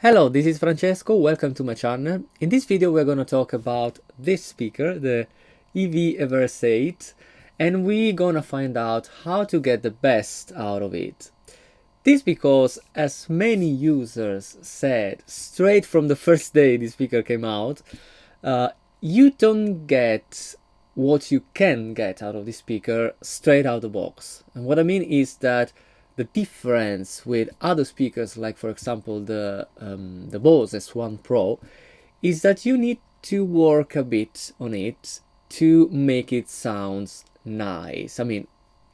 Hello, this is Francesco, welcome to my channel. In this video we're gonna talk about this speaker, the EV Everse 8, and we're gonna find out how to get the best out of it. This because, as many users said straight from the first day this speaker came out, you don't get what you can get out of this speaker straight out the box. And what I mean is that the difference with other speakers, like for example the Bose S1 Pro, is that you need to work a bit on it to make it sound nice. I mean,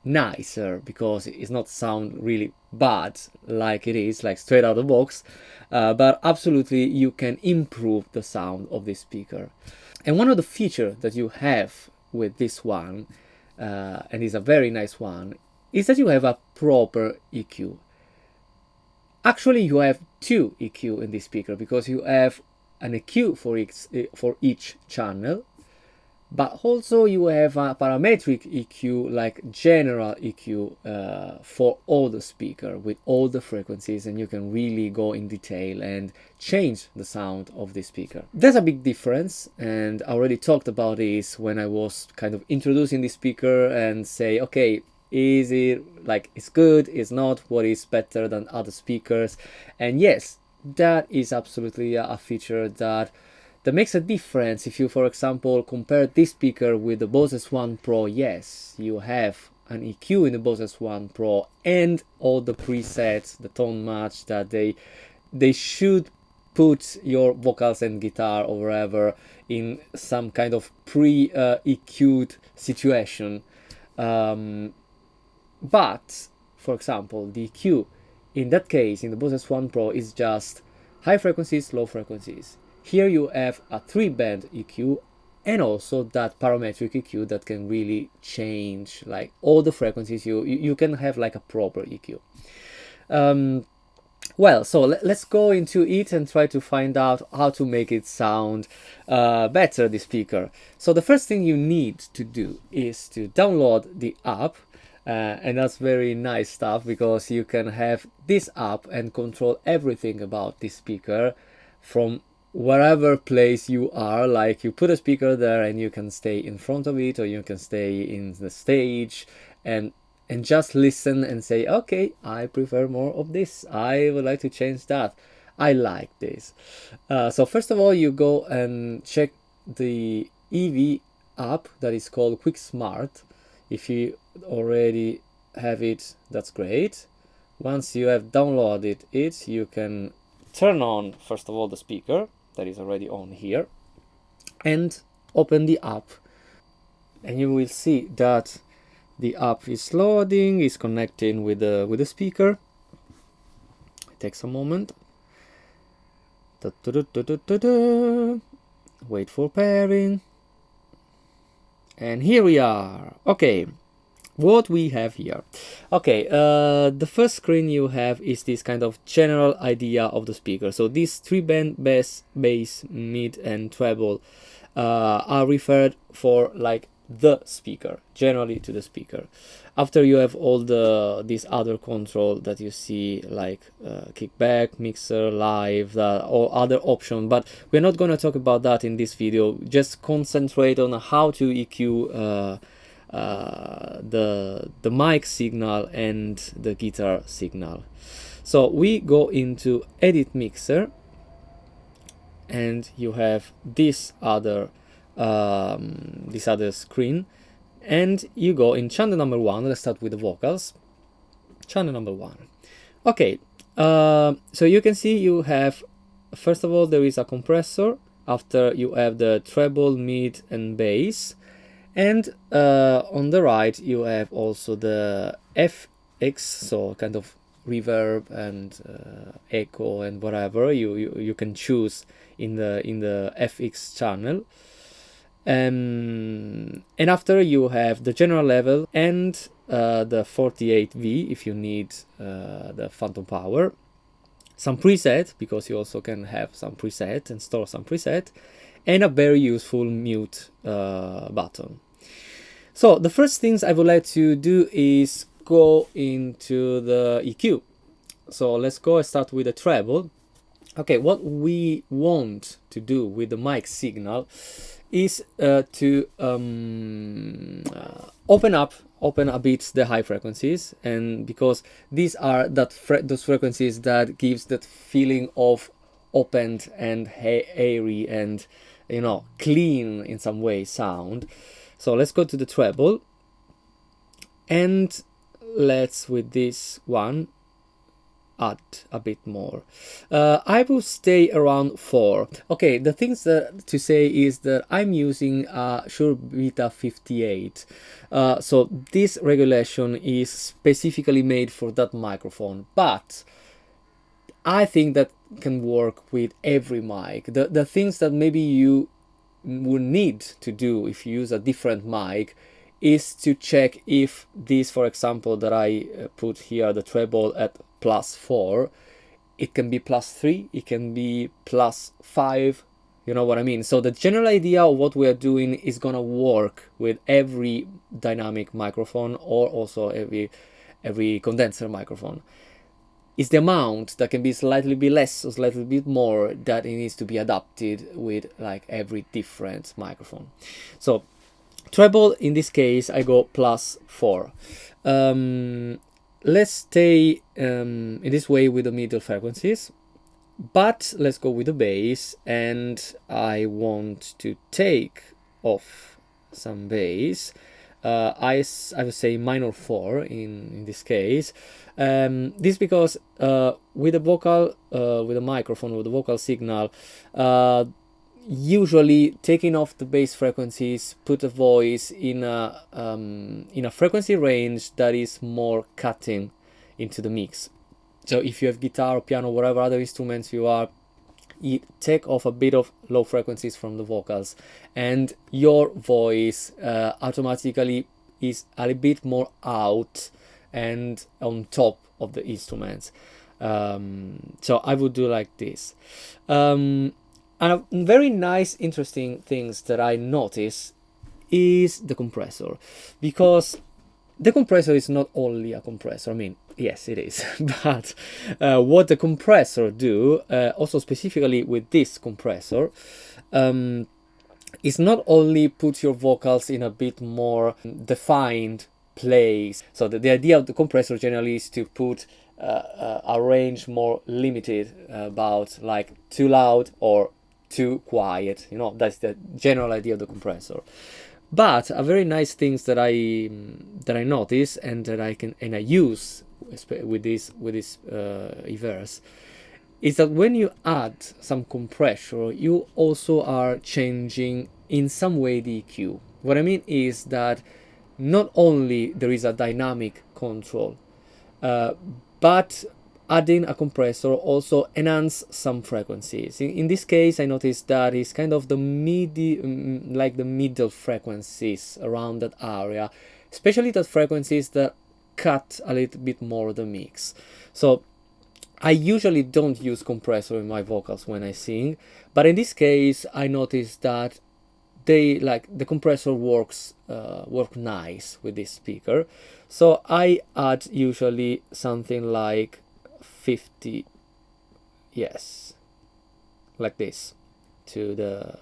nicer, because it's not sound really bad like it is, like straight out of the box, but absolutely you can improve the sound of this speaker. And one of the features that you have with this one, and is a very nice one, is that you have a proper EQ. Actually, you have two EQ in this speaker, because you have an EQ for each channel, but also you have a parametric EQ, like general EQ, for all the speaker with all the frequencies, and you can really go in detail and change the sound of the speaker. There's a big difference, and I already talked about this when I was kind of introducing the speaker and say, okay, is it like it's good, it's not, what is better than other speakers? And yes, that is absolutely a feature that makes a difference. If you, for example, compare this speaker with the Bose S1 Pro, yes, you have an EQ in the Bose S1 Pro and all the presets, the tone match that they should put your vocals and guitar or wherever in some kind of pre-EQ'd situation. But, for example, the EQ in that case, in the Bose S1 Pro, is just high frequencies, low frequencies. Here you have a 3-band EQ and also that parametric EQ that can really change like all the frequencies. You can have like a proper EQ. Well, so let's go into it and try to find out how to make it sound better, the speaker. So the first thing you need to do is to download the app. And that's very nice stuff, because you can have this app and control everything about this speaker from wherever place you are. Like, you put a speaker there and you can stay in front of it, or you can stay in the stage and just listen and say, okay, I prefer more of this, I would like to change that, I like this. So first of all, you go and check the EV app that is called Quick Smart. If you already have it, that's great. Once you have downloaded it, you can turn on first of all the speaker that is already on here and open the app, and you will see that the app is loading, is connecting with the speaker. It takes a moment. Wait for pairing. And here we are. Okay, what we have here. Okay, the first screen you have is this kind of general idea of the speaker. So these 3-band bass, mid, and treble are referred for like the speaker, generally to the speaker. After you have all these other control that you see, like kickback, mixer, live, or other option, but we're not going to talk about that in this video. Just concentrate on how to EQ the mic signal and the guitar signal. So we go into edit mixer, and you have this other screen, and you go in channel number 1. Let's start with the vocals. Channel number 1. Okay, so you can see you have, first of all, there is a compressor. After, you have the treble, mid, and bass, and on the right you have also the FX, so kind of reverb and echo and whatever you can choose in the FX channel. And after, you have the general level and the 48V if you need the phantom power, some preset, because you also can have some preset and store some preset, and a very useful mute button. So the first things I would like to do is go into the EQ. So let's go and start with the treble. Okay, what we want to do with the mic signal is to open a bit the high frequencies, and because these are those frequencies that gives that feeling of opened and airy and, you know, clean in some way sound. So let's go to the treble, and let's, with this one, add a bit more. I will stay around 4. Okay, the things that to say is that I'm using a Shure Beta 58. So this regulation is specifically made for that microphone, but I think that can work with every mic. The things that maybe you would need to do if you use a different mic is to check if this, for example, that I put here, the treble at +4, it can be +3, it can be +5, you know what I mean? So the general idea of what we are doing is gonna work with every dynamic microphone, or also every condenser microphone. It's the amount that can be slightly bit less or slightly bit more that it needs to be adapted with like every different microphone. So treble, in this case, I go +4. Let's stay in this way with the middle frequencies, but let's go with the bass, and I want to take off some bass. I would say minor 4 in this case. This because with the vocal, with the microphone, with the vocal signal, usually taking off the bass frequencies put the voice in a frequency range that is more cutting into the mix. So if you have guitar or piano, whatever other instruments you take off a bit of low frequencies from the vocals, and your voice automatically is a little bit more out and on top of the instruments. So I would do like this. And a very nice, interesting things that I notice is the compressor, because the compressor is not only a compressor. I mean, yes, it is, but what the compressor do, also specifically with this compressor, is not only put your vocals in a bit more defined place. So the idea of the compressor generally is to put a range more limited, about like too loud or too quiet. You know, that's the general idea of the compressor. But a very nice things that I notice and that I use with this Everse is that when you add some compressor, you also are changing in some way the EQ. What I mean is that not only there is a dynamic control, but adding a compressor also enhance some frequencies. In this case, I noticed that it's kind of the like the middle frequencies around that area, especially the frequencies that cut a little bit more the mix. So I usually don't use compressor in my vocals when I sing, but in this case, I noticed that the compressor work nice with this speaker. So I add usually something like 50, yes, like this, to the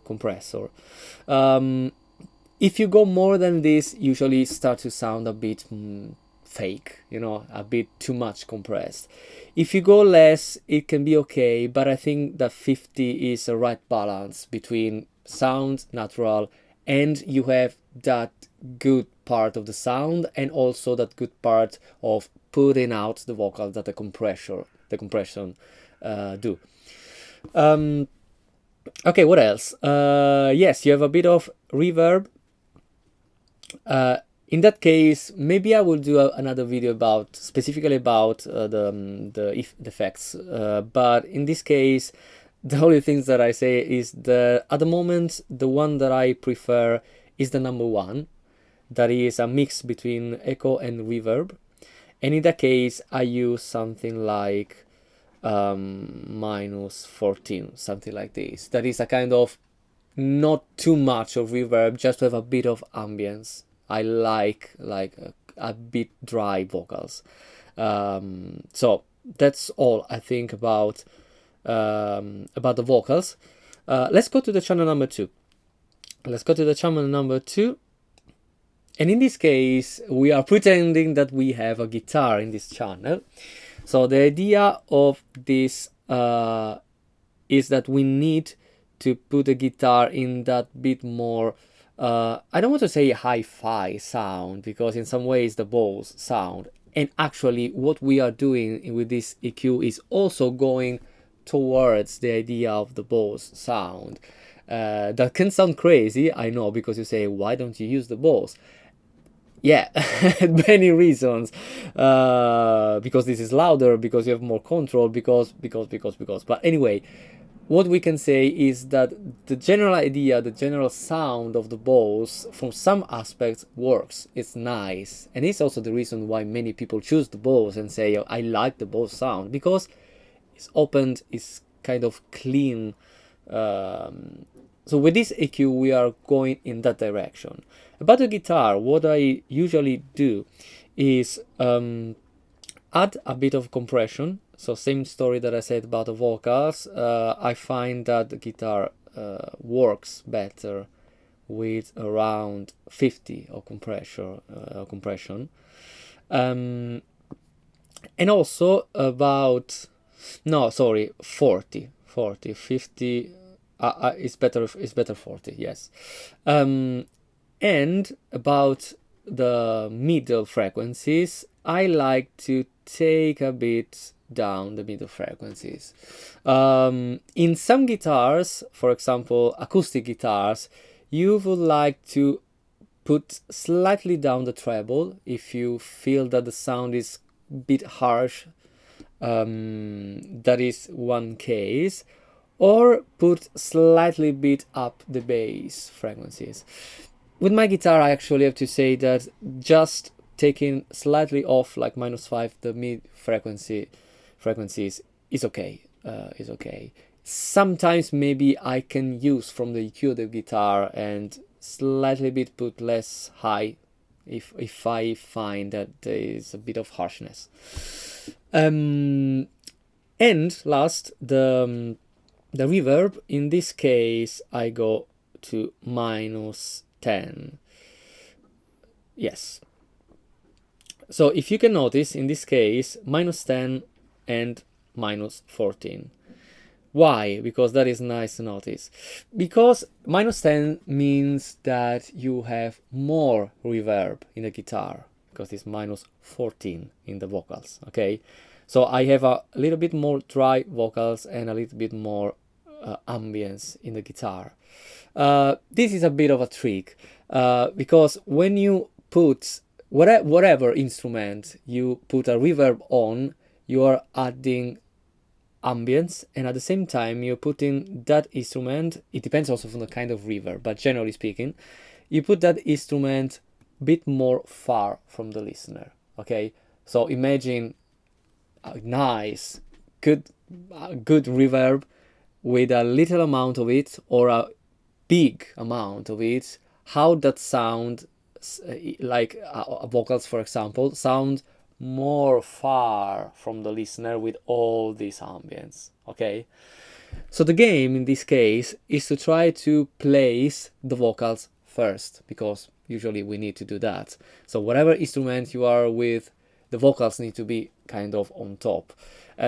compressor. If you go more than this, usually start to sound a bit fake, you know, a bit too much compressed. If you go less, it can be okay, but I think that 50 is a right balance between sound natural, and you have that good part of the sound, and also that good part of putting out the vocals that the compression do. Okay, what else? Yes, you have a bit of reverb. In that case, maybe I will do another video specifically about the effects. But in this case, the only things that I say is at the moment, the one that I prefer is the number 1. That is a mix between echo and reverb. And in that case, I use something like -14, something like this. That is a kind of not too much of reverb, just to have a bit of ambience. I like a bit dry vocals. So that's all I think about about the vocals. Let's go to the channel number 2. Let's go to the channel number 2. And in this case, we are pretending that we have a guitar in this channel. So the idea of this is that we need to put a guitar in that bit more, I don't want to say hi-fi sound, because in some ways the balls sound. And actually what we are doing with this EQ is also going towards the idea of the balls sound. That can sound crazy, I know, because you say, why don't you use the balls? Yeah, many reasons. Because this is louder, because you have more control, because. But anyway, what we can say is that the general idea, the general sound of the balls, from some aspects, works. It's nice. And it's also the reason why many people choose the balls and say, oh, I like the ball sound, because it's opened, it's kind of clean. So with this EQ, we are going in that direction. About the guitar, what I usually do is add a bit of compression. So same story that I said about the vocals. I find that the guitar works better with around 50 of compression. And also about, no, sorry, 40, 50. It's better 40, yes. And about the middle frequencies, I like to take a bit down the middle frequencies. In some guitars, for example acoustic guitars, you would like to put slightly down the treble if you feel that the sound is a bit harsh. That is one case. Or put slightly bit up the bass frequencies. With my guitar, I actually have to say that just taking slightly off, like -5, the mid frequencies is okay. Is okay. Sometimes maybe I can use from the EQ of the guitar and slightly bit put less high if I find that there is a bit of harshness. And last, the reverb. In this case, I go to -10. Yes. So if you can notice, in this case, -10 and -14. Why? Because that is nice to notice. Because -10 means that you have more reverb in the guitar, because it's -14 in the vocals, okay? So I have a little bit more dry vocals and a little bit more ambience in the guitar. This is a bit of a trick, because when you put whatever instrument you put a reverb on, you are adding ambience, and at the same time you're putting that instrument, it depends also from the kind of reverb, but generally speaking, you put that instrument a bit more far from the listener, okay? So imagine a nice, good reverb with a little amount of it, or a big amount of it, how that sound, like vocals for example, sound more far from the listener with all this ambience, okay? So the game in this case is to try to place the vocals first, because usually we need to do that. So whatever instrument you are with, the vocals need to be kind of on top.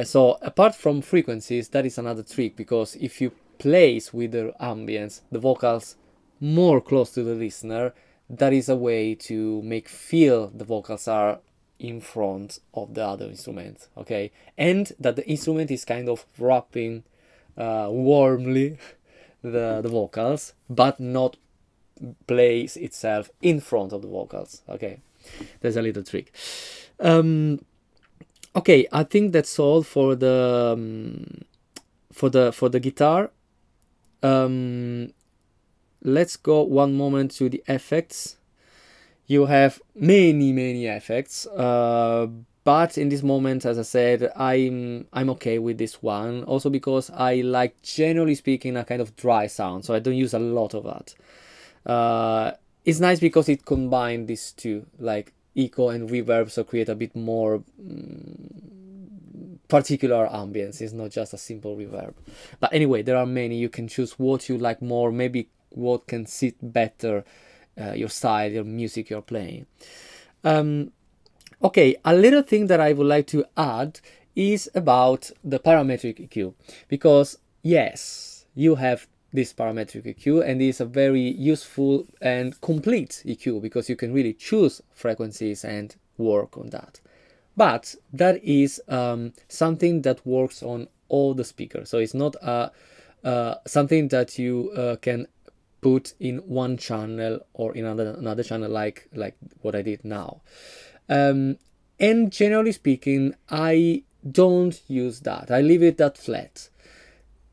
So apart from frequencies, that is another trick, because if you place with the ambience the vocals more close to the listener, that is a way to make feel the vocals are in front of the other instrument, okay? And that the instrument is kind of wrapping warmly the vocals, but not place itself in front of the vocals, okay? There's a little trick. Okay, I think that's all for the guitar. Let's go one moment to the effects. You have many effects, but in this moment, as I said, I'm okay with this one, also because I like, generally speaking, a kind of dry sound, so I don't use a lot of that. It's nice because it combines these two, like echo and reverb, so create a bit more particular ambience. It's not just a simple reverb. But anyway, there are many. You can choose what you like more, maybe what can sit better, your style, your music you're playing. Okay, a little thing that I would like to add is about the parametric EQ, because yes, you have this parametric EQ, and it's a very useful and complete EQ because you can really choose frequencies and work on that. But that is something that works on all the speakers, so it's not something that you can put in one channel or in another channel like what I did now. And generally speaking, I don't use that. I leave it that flat.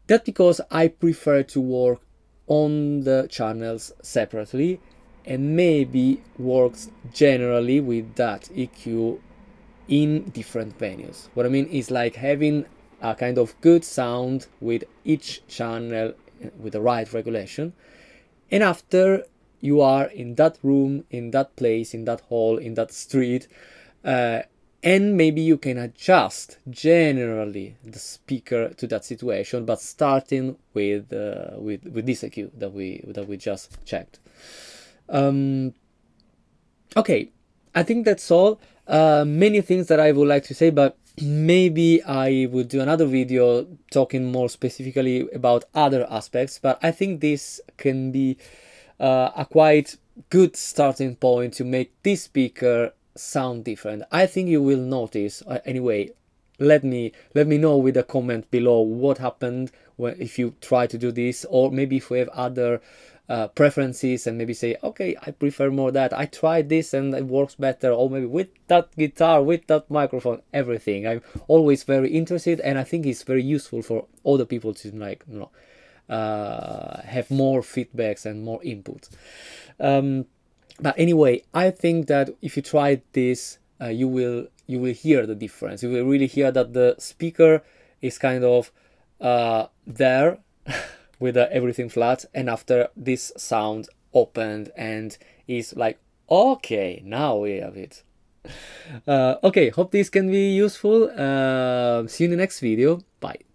That's because I prefer to work on the channels separately, and maybe works generally with that EQ in different venues. What I mean is like having a kind of good sound with each channel with the right regulation, and after you are in that room, in that place, in that hall, in that street, and maybe you can adjust generally the speaker to that situation, but starting with this EQ that we just checked. Okay, I think that's all. Many things that I would like to say, but maybe I would do another video talking more specifically about other aspects. But I think this can be a quite good starting point to make this speaker sound different. I think you will notice. Anyway, let me know with a comment below what happened if you try to do this, or maybe if we have other preferences, and maybe say, okay, I prefer more that, I tried this and it works better, or maybe with that guitar, with that microphone, everything. I'm always very interested, and I think it's very useful for other people to like, you know, have more feedbacks and more input. But anyway, I think that if you try this, you will hear the difference. You will really hear that the speaker is kind of there with everything flat, and after this sound opened and is like, okay, now we have it. Okay, hope this can be useful. See you in the next video. Bye.